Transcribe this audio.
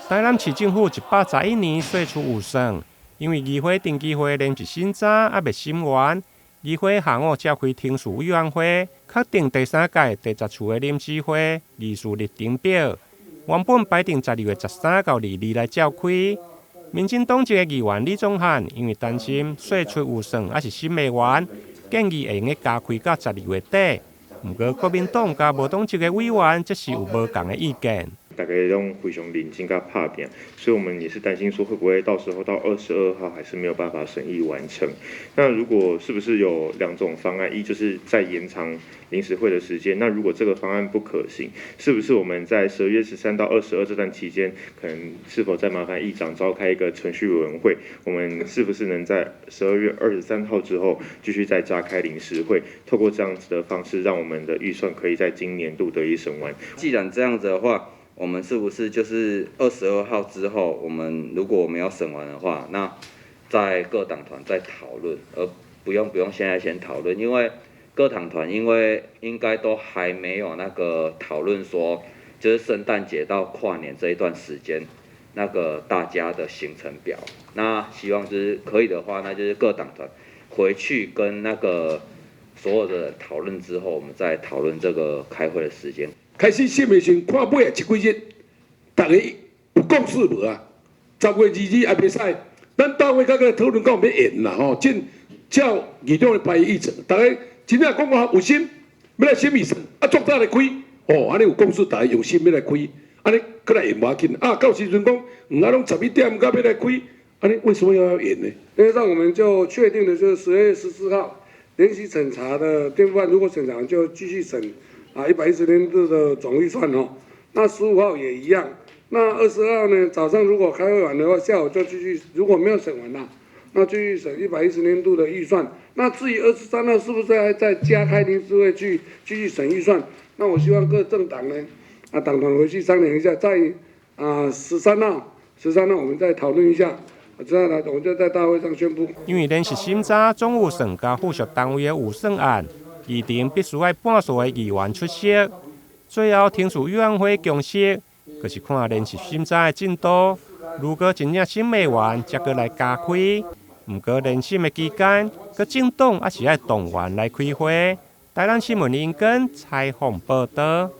台南市政府111年岁出有算，因为议会定期会连一审查还未审完，议会下午召开听事委员会，确定第3届第10处的临时会议事日程表。原本排定12月13到22来召开。民进党籍的议员李宗翰因为担心岁出有算还是审未完，建议会用加开到12月底。不过国民党甲无党籍的委员则是有无同的意见。大家都非常认真跟拍拼，所以我们也是担心说会不会到时候到22号还是没有办法审议完成。那如果是不是有2种方案？一就是再延长临时会的时间。那如果这个方案不可行，是不是我们在12月13到22这段期间，可能是否再麻烦议长召开一个程序委员会？我们是不是能在12月23号之后继续再召开临时会？透过这样子的方式，让我们的预算可以在今年度得以审完。既然这样子的话，我们是不是就是22号之后，如果我们要审完的话，那在各党团再讨论，而不用现在先讨论，因为各党团因为应该都还没有那个讨论说，就是圣诞节到跨年这一段时间，那个大家的行程表。那希望就是可以的话，那就是各党团回去跟那个所有的人讨论之后，我们再讨论这个开会的时间。开始审的时候，看尾啊1几日，大家有共识无啊？10月22也袂使，咱大会到个讨论到要演啦吼，照议长的排议程，大家真正讲话有心，要来审议程，作早来开，安尼有共识，大家用心要来开，安尼搁来演无要紧啊。到时阵讲，拢11点到要来开，安尼为什么要演呢？因为让我们就确定的就是12月14号连续审查的电费案，如果审查完就继续审。110年度的总预算哦，那15号也一样，那22号呢早上如果开会完的话，下午就继续，如果没有审完那继续审110年度的预算。那至于23号是不是还再加开临时会去继续审预算？那我希望各政党呢，党团回去商量一下，在13号我们再讨论一下。这样呢，我们就在大会上宣布。因为连续审查总预算加附属单位的预算案。议程必须要半数的议员出席，最后听事委员会共识，就是看连续审查的进度。如果真正审未完，才搁来加开。不过连审的期间，各政党也是要动员来开会。台南新闻林根采访报道。